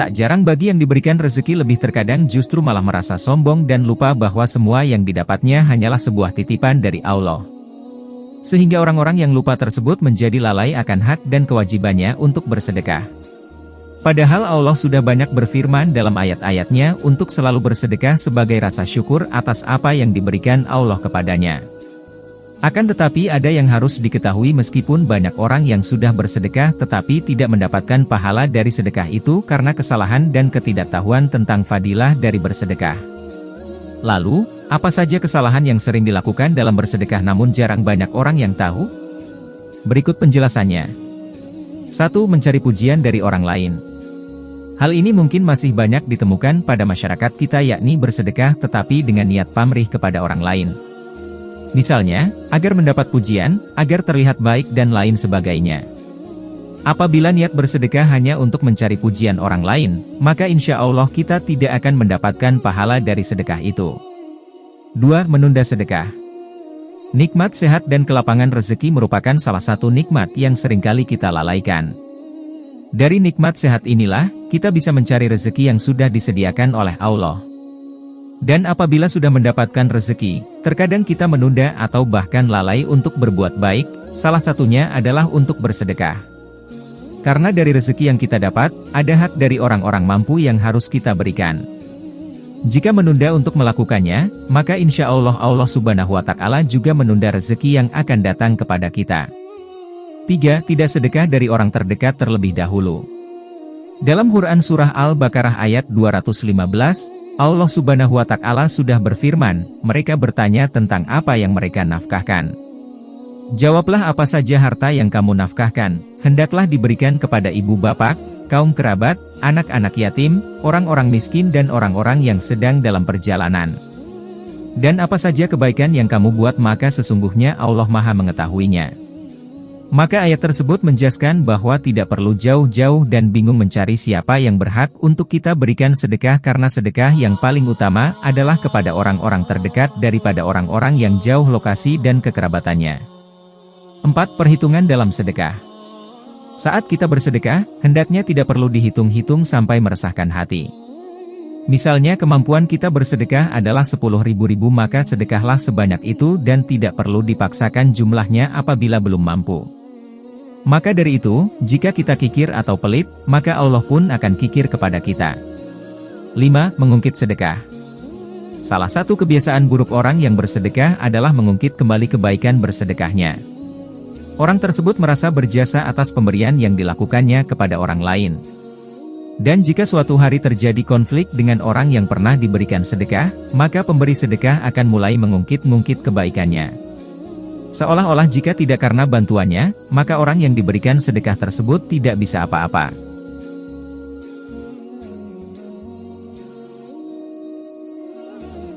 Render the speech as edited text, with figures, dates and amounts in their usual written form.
Tak jarang bagi yang diberikan rezeki lebih terkadang justru malah merasa sombong dan lupa bahwa semua yang didapatnya hanyalah sebuah titipan dari Allah. Sehingga orang-orang yang lupa tersebut menjadi lalai akan hak dan kewajibannya untuk bersedekah. Padahal Allah sudah banyak berfirman dalam ayat-ayatnya untuk selalu bersedekah sebagai rasa syukur atas apa yang diberikan Allah kepadanya. Akan tetapi ada yang harus diketahui, meskipun banyak orang yang sudah bersedekah tetapi tidak mendapatkan pahala dari sedekah itu karena kesalahan dan ketidaktahuan tentang fadilah dari bersedekah. Lalu, apa saja kesalahan yang sering dilakukan dalam bersedekah namun jarang banyak orang yang tahu? Berikut penjelasannya. 1. Mencari pujian dari orang lain. Hal ini mungkin masih banyak ditemukan pada masyarakat kita, yakni bersedekah tetapi dengan niat pamrih kepada orang lain. Misalnya, agar mendapat pujian, agar terlihat baik dan lain sebagainya. Apabila niat bersedekah hanya untuk mencari pujian orang lain, maka insya Allah kita tidak akan mendapatkan pahala dari sedekah itu. 2. Menunda sedekah. Nikmat sehat dan kelapangan rezeki merupakan salah satu nikmat yang seringkali kita lalaikan. Dari nikmat sehat inilah, kita bisa mencari rezeki yang sudah disediakan oleh Allah. Dan apabila sudah mendapatkan rezeki, terkadang kita menunda atau bahkan lalai untuk berbuat baik, salah satunya adalah untuk bersedekah. Karena dari rezeki yang kita dapat, ada hak dari orang-orang mampu yang harus kita berikan. Jika menunda untuk melakukannya, maka insya Allah Allah Subhanahu wa Ta'ala juga menunda rezeki yang akan datang kepada kita. 3. Tidak sedekah dari orang terdekat terlebih dahulu. Dalam Quran Surah Al-Baqarah ayat 215, Allah Subhanahu wa Ta'ala sudah berfirman, mereka bertanya tentang apa yang mereka nafkahkan. Jawablah, apa saja harta yang kamu nafkahkan, hendaklah diberikan kepada ibu bapak, kaum kerabat, anak-anak yatim, orang-orang miskin dan orang-orang yang sedang dalam perjalanan. Dan apa saja kebaikan yang kamu buat maka sesungguhnya Allah Maha mengetahuinya. Maka ayat tersebut menjelaskan bahwa tidak perlu jauh-jauh dan bingung mencari siapa yang berhak untuk kita berikan sedekah, karena sedekah yang paling utama adalah kepada orang-orang terdekat daripada orang-orang yang jauh lokasi dan kekerabatannya. 4. Perhitungan dalam sedekah. Saat kita bersedekah, hendaknya tidak perlu dihitung-hitung sampai meresahkan hati. Misalnya kemampuan kita bersedekah adalah 10.000 maka sedekahlah sebanyak itu dan tidak perlu dipaksakan jumlahnya apabila belum mampu. Maka dari itu, jika kita kikir atau pelit, maka Allah pun akan kikir kepada kita. 5. Mengungkit sedekah. Salah satu kebiasaan buruk orang yang bersedekah adalah mengungkit kembali kebaikan bersedekahnya. Orang tersebut merasa berjasa atas pemberian yang dilakukannya kepada orang lain. Dan jika suatu hari terjadi konflik dengan orang yang pernah diberikan sedekah, maka pemberi sedekah akan mulai mengungkit-ungkit kebaikannya. Seolah-olah jika tidak karena bantuannya, maka orang yang diberikan sedekah tersebut tidak bisa apa-apa.